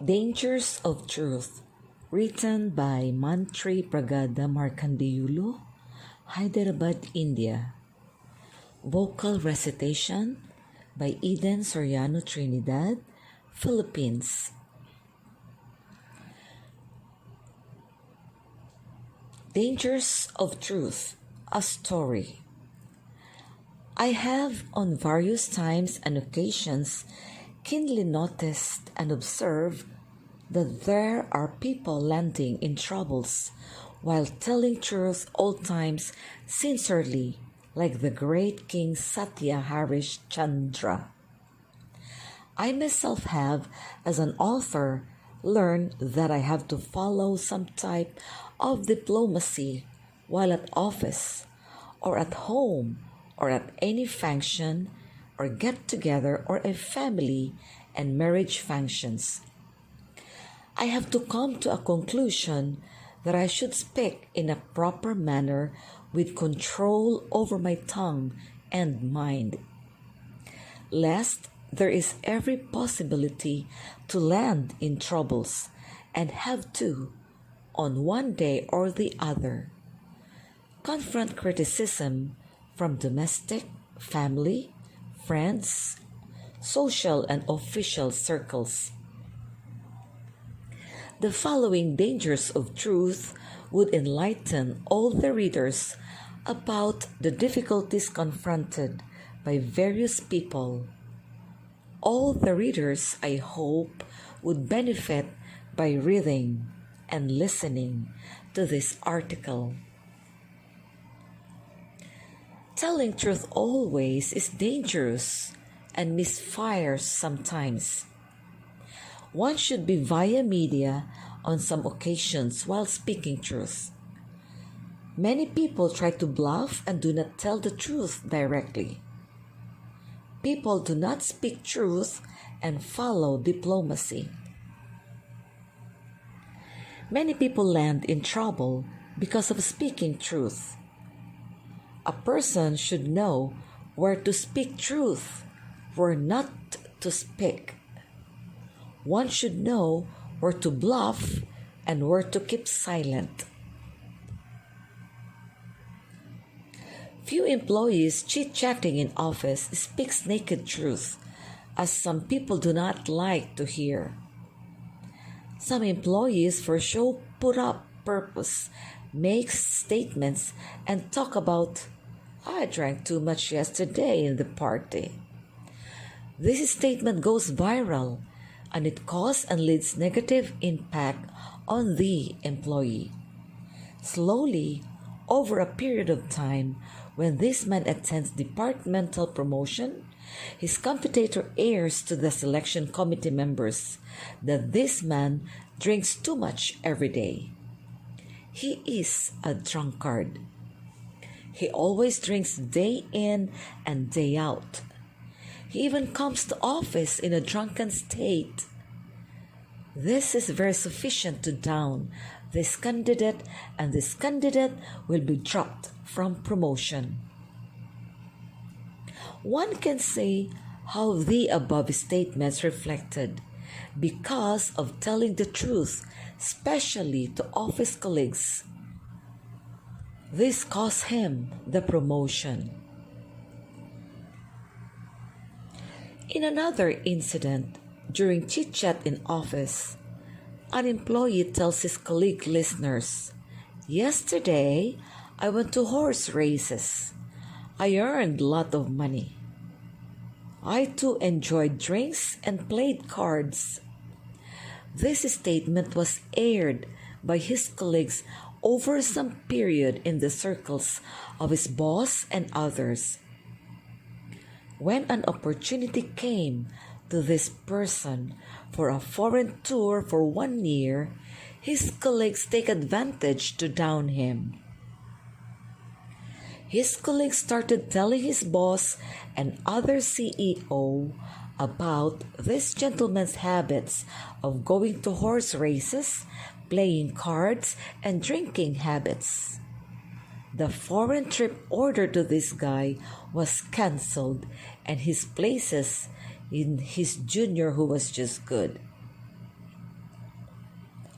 Dangers of Truth, written by Mantri Pragada Markandeyulu, Hyderabad, India. Vocal recitation by Eden Soriano Trinidad, Philippines. Dangers of Truth, a story. I have on various times and occasions keenly noticed and observed that there are people landing in troubles while telling truth all times sincerely, like the great King Satya Harish Chandra. I myself have, as an author, learned that I have to follow some type of diplomacy while at office or at home or at any function or get together or a family and marriage functions. I have to come to a conclusion that I should speak in a proper manner with control over my tongue and mind, lest there is every possibility to land in troubles and have to, on one day or the other, confront criticism from domestic, family, friends, social and official circles. The following dangers of truth would enlighten all the readers about the difficulties confronted by various people. All the readers, I hope, would benefit by reading and listening to this article. Telling truth always is dangerous and misfires sometimes. One should be via media on some occasions while speaking truth. Many people try to bluff and do not tell the truth directly. People do not speak truth and follow diplomacy. Many people land in trouble because of speaking truth. A person should know where to speak truth, where not to speak. One should know where to bluff and where to keep silent. Few employees chit-chatting in office speaks naked truth, as some people do not like to hear. Some employees, for show put up purpose, make statements and talk about, "I drank too much yesterday in the party." This statement goes viral and it causes and leads negative impact on the employee. Slowly, over a period of time, when this man attends departmental promotion, his competitor airs to the selection committee members that this man drinks too much every day. He is a drunkard. He always drinks day in and day out. He even comes to office in a drunken state. This is very sufficient to down this candidate, and this candidate will be dropped from promotion. One can say how the above statements reflected because of telling the truth, especially to office colleagues. This cost him the promotion. In another incident, during chit-chat in office, an employee tells his colleague listeners, "Yesterday, I went to horse races. I earned a lot of money. I too enjoyed drinks and played cards." This statement was aired by his colleagues over some period in the circles of his boss and others. When an opportunity came to this person for a foreign tour for 1 year, his colleagues take advantage to down him. His colleagues started telling his boss and other CEO about this gentleman's habits of going to horse races, playing cards, and drinking habits. The foreign trip ordered to this guy was cancelled, and his places in his junior who was just good.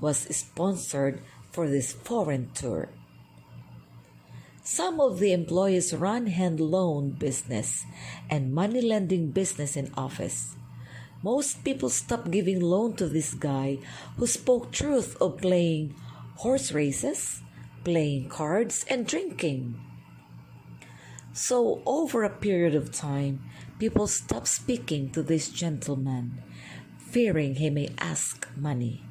was sponsored for this foreign tour. Some of the employees run hand loan business and money lending business in office. Most people stopped giving loan to this guy who spoke truth of playing horse races, playing cards, and drinking. So over a period of time, people stopped speaking to this gentleman, fearing he may ask money.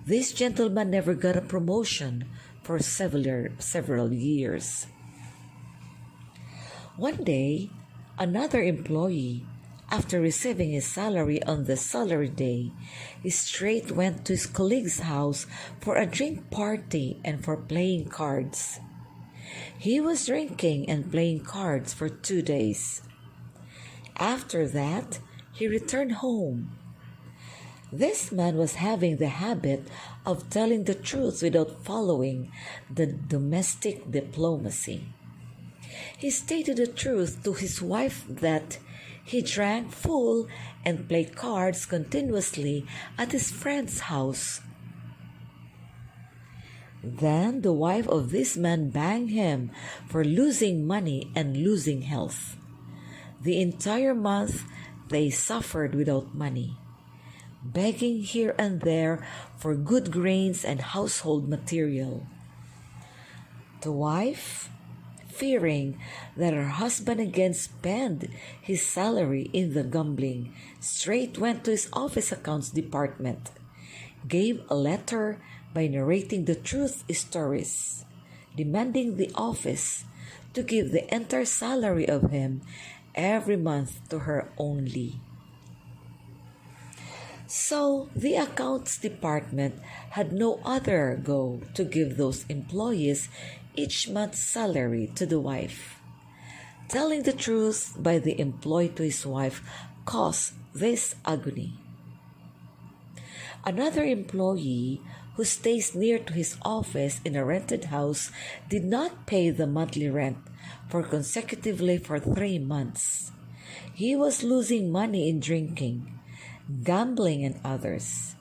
This gentleman never got a promotion for several years. One day, another employee, after receiving his salary on the salary day, he straight went to his colleague's house for a drink party and for playing cards. He was drinking and playing cards for 2 days. After that, he returned home. This man was having the habit of telling the truth without following the domestic diplomacy. He stated the truth to his wife that he drank full and played cards continuously at his friend's house. Then the wife of this man banged him for losing money and losing health. The entire month they suffered without money, begging here and there for good grains and household material. The wife, fearing that her husband again spent his salary in the gambling, straight went to his office accounts department, gave a letter by narrating the truth stories, demanding the office to give the entire salary of him every month to her only. So the accounts department had no other go to give those employees each month's salary to the wife. Telling the truth by the employee to his wife caused this agony. Another employee who stays near to his office in a rented house did not pay the monthly rent consecutively for 3 months. He was losing money in drinking, gambling, and others.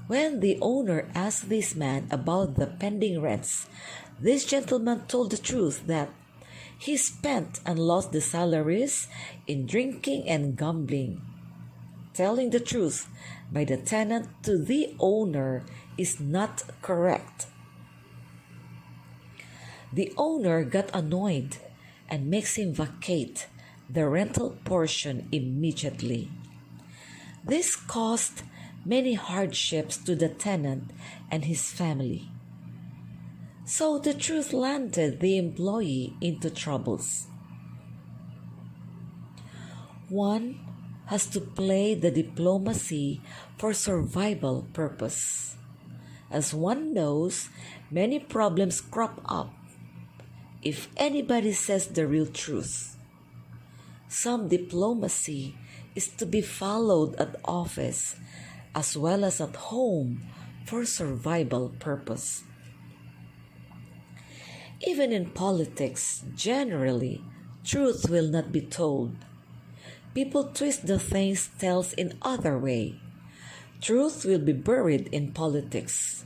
When the owner asked this man about the pending rents, this gentleman told the truth that he spent and lost the salaries in drinking and gambling. Telling the truth by the tenant to the owner is not correct. The owner got annoyed and makes him vacate the rental portion immediately. This caused many hardships to the tenant and his family. So the truth landed the employee into troubles. One has to play the diplomacy for survival purpose. As one knows, many problems crop up if anybody says the real truth. Some diplomacy is to be followed at office as well as at home for survival purpose. Even in politics, generally, truth will not be told. People twist the things tells in other way. Truth will be buried in politics.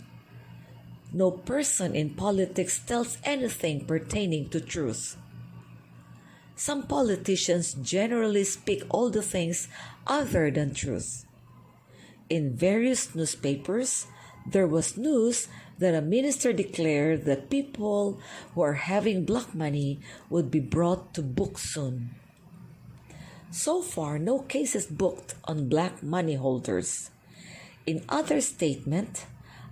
No person in politics tells anything pertaining to truth. Some politicians generally speak all the things other than truth. In various newspapers, there was news that a minister declared that people who are having black money would be brought to book soon. So far, no cases booked on black money holders. In other statement,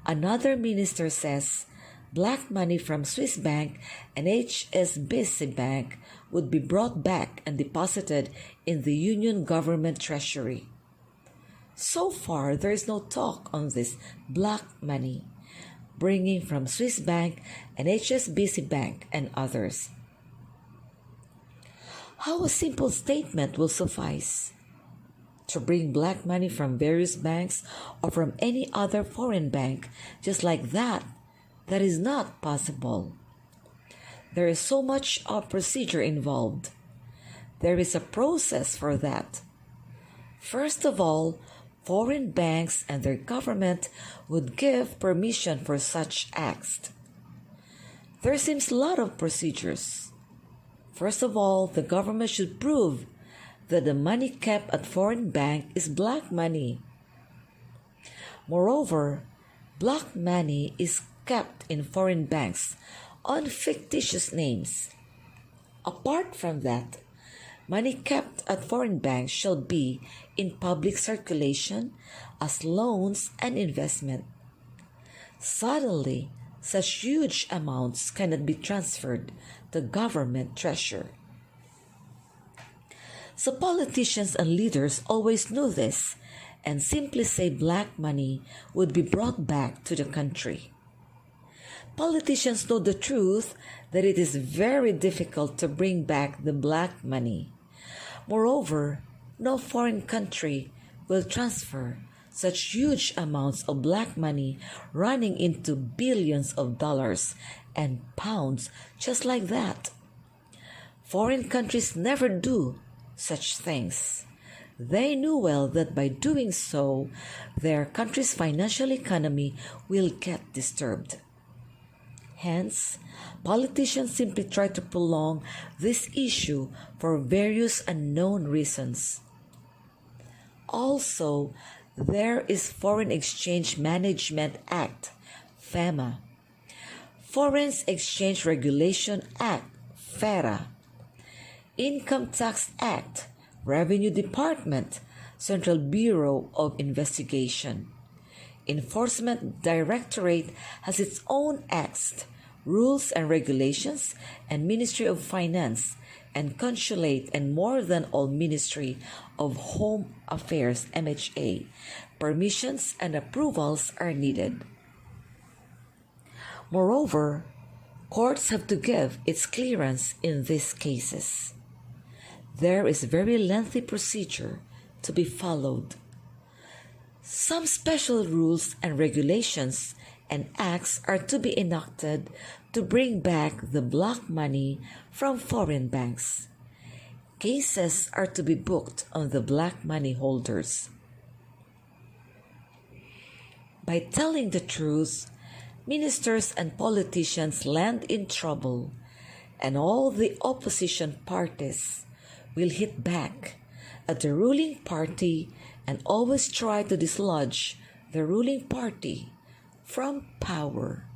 another minister says black money from Swiss Bank and HSBC Bank would be brought back and deposited in the Union Government Treasury. So far, there is no talk on this black money, bringing from Swiss Bank and HSBC Bank and others. How a simple statement will suffice? To bring black money from various banks or from any other foreign bank just like that is not possible. There is so much of procedure involved. There is a process for that. First of all, foreign banks and their government would give permission for such acts. There seems a lot of procedures. First of all, the government should prove that the money kept at foreign bank is black money. Moreover, black money is kept in foreign banks on fictitious names. Apart from that, money kept at foreign banks shall be in public circulation as loans and investment. Suddenly, such huge amounts cannot be transferred to government treasury. So politicians and leaders always knew this and simply say black money would be brought back to the country. Politicians know the truth that it is very difficult to bring back the black money. Moreover, no foreign country will transfer such huge amounts of black money running into billions of dollars and pounds just like that. Foreign countries never do such things. They knew well that by doing so, their country's financial economy will get disturbed. Hence, politicians simply try to prolong this issue for various unknown reasons. Also, there is Foreign Exchange Management Act, FEMA, Foreign Exchange Regulation Act, FERA, Income Tax Act, Revenue Department, Central Bureau of Investigation. Enforcement Directorate has its own acts, rules and regulations, and Ministry of Finance and Consulate, and more than all, Ministry of Home Affairs, MHA. Permissions and approvals are needed. Moreover, courts have to give its clearance in these cases. There is very lengthy procedure to be followed. Some special rules and regulations and acts are to be enacted to bring back the black money from foreign banks. Cases are to be booked on the black money holders. By telling the truth, ministers and politicians land in trouble, and all the opposition parties will hit back at the ruling party and always try to dislodge the ruling party from power.